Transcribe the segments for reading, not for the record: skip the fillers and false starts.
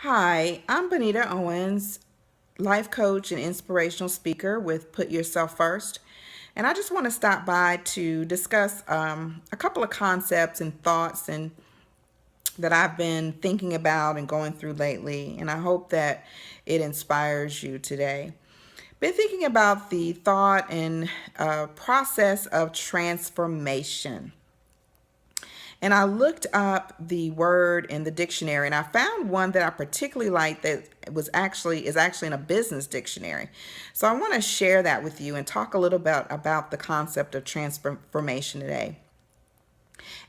Hi, I'm Bonita Owens, life coach and inspirational speaker with Put Yourself First. And I just want to stop by to discuss a couple of concepts and thoughts and that I've been thinking about and going through lately. And I hope that it inspires you today. Been thinking about the thought and process of transformation. And I looked up the word in the dictionary and I found one that I particularly liked that is actually in a business dictionary. So I want to share that with you and talk a little bit about the concept of transformation today.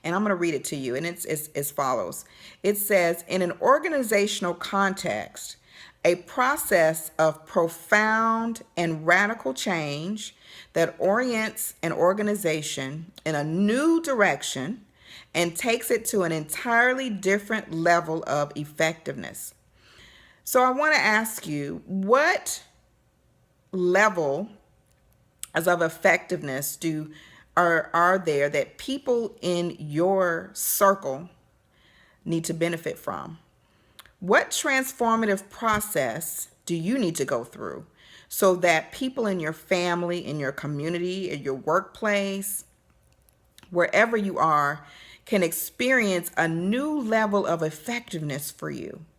And I'm going to read it to you, and it's as follows. It says, in an organizational context, a process of profound and radical change that orients an organization in a new direction and takes it to an entirely different level of effectiveness. So I want to ask you, what level as of effectiveness are there that people in your circle need to benefit from? What transformative process do you need to go through so that people in your family, in your community, in your workplace, wherever you are, can experience a new level of effectiveness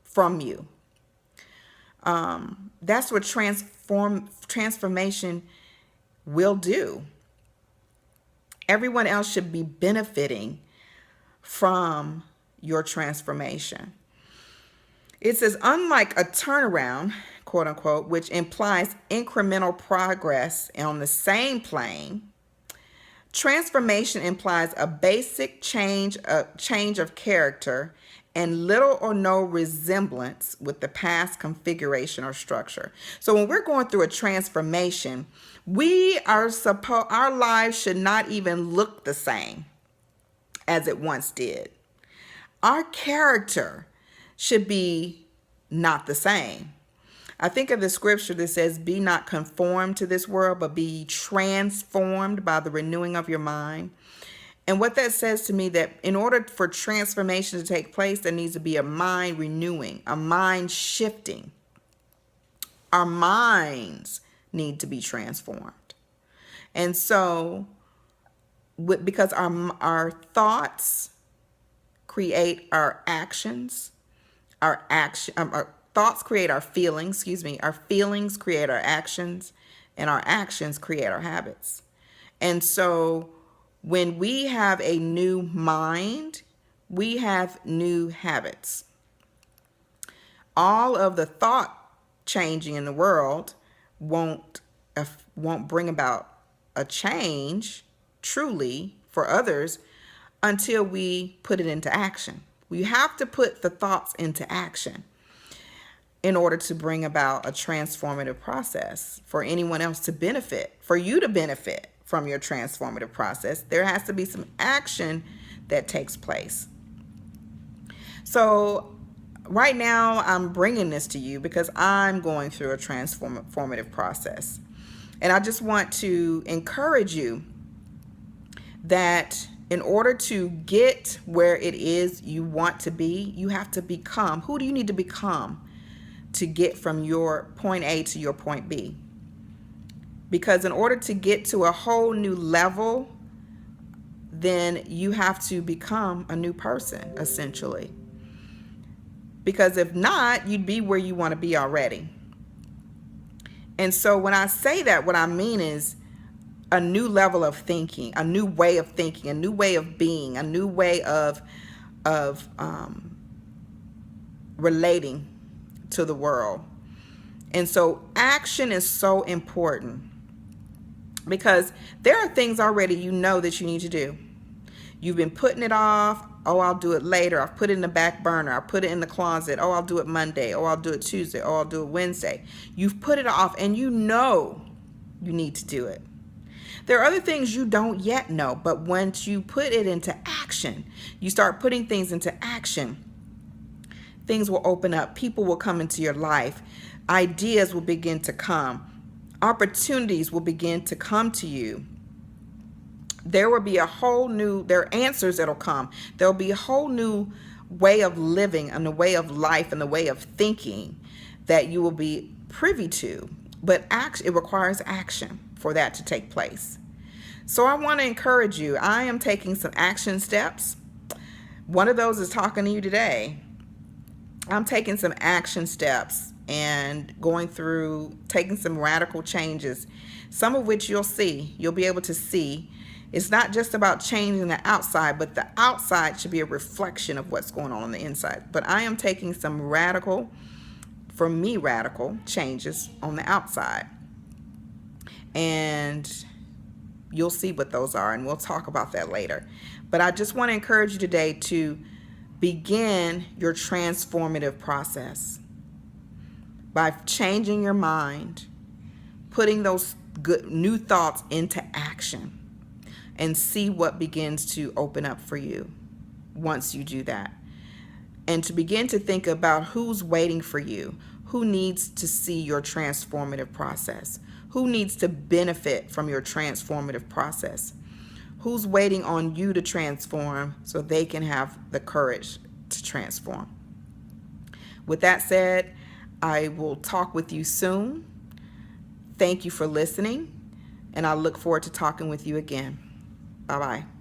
from you? That's what transformation will do. Everyone else should be benefiting from your transformation. It says, unlike a turnaround, quote unquote, which implies incremental progress on the same plane, transformation implies a basic change of character and little or no resemblance with the past configuration or structure. So when we're going through a transformation, our lives should not even look the same as it once did. Our character should be not the same. I think of the scripture that says, be not conformed to this world, but be transformed by the renewing of your mind. And what that says to me, that in order for transformation to take place, there needs to be a mind renewing, a mind shifting. Our minds need to be transformed. And so, because our thoughts create our actions, our thoughts create our feelings, our feelings create our actions, and our actions create our habits. And so when we have a new mind, we have new habits. All of the thought changing in the world won't bring about a change truly for others until we put it into action. We have to put the thoughts into action in order to bring about a transformative process for anyone else to benefit, for you to benefit from your transformative process. There has to be some action that takes place. So right now I'm bringing this to you because I'm going through a transformative process. And I just want to encourage you that in order to get where it is you want to be, you have to become. Who do you need to become to get from your point A to your point B? Because in order to get to a whole new level, then you have to become a new person, essentially. Because if not, you'd be where you want to be already. And so when I say that, what I mean is a new level of thinking, a new way of thinking, a new way of being, a new way of relating to the world. And so action is so important because there are things already you know that you need to do. You've been putting it off. Oh, I'll do it later. I've put it in the back burner. I'll put it in the closet. Oh, I'll do it Monday. Oh, I'll do it Tuesday. Oh, I'll do it Wednesday. You've put it off and you know you need to do it. There are other things you don't yet know, but once you put it into action, you start putting things into action, things will open up. People will come into your life. Ideas will begin to come. Opportunities will begin to come to you. There will be there are answers that'll come. There'll be a whole new way of living and the way of life and the way of thinking that you will be privy to. But it requires action for that to take place. So I want to encourage you. I am taking some action steps. One of those is talking to you today. I'm taking some action steps and going through, taking some radical changes, some of which you'll be able to see. It's not just about changing the outside, but the outside should be a reflection of what's going on the inside. But I am taking some radical changes on the outside. And you'll see what those are, and we'll talk about that later. But I just want to encourage you today to begin your transformative process by changing your mind, putting those good new thoughts into action, and see what begins to open up for you once you do that. And to begin to think about who's waiting for you, who needs to see your transformative process, who needs to benefit from your transformative process, who's waiting on you to transform so they can have the courage to transform. With that said, I will talk with you soon. Thank you for listening, and I look forward to talking with you again. Bye-bye.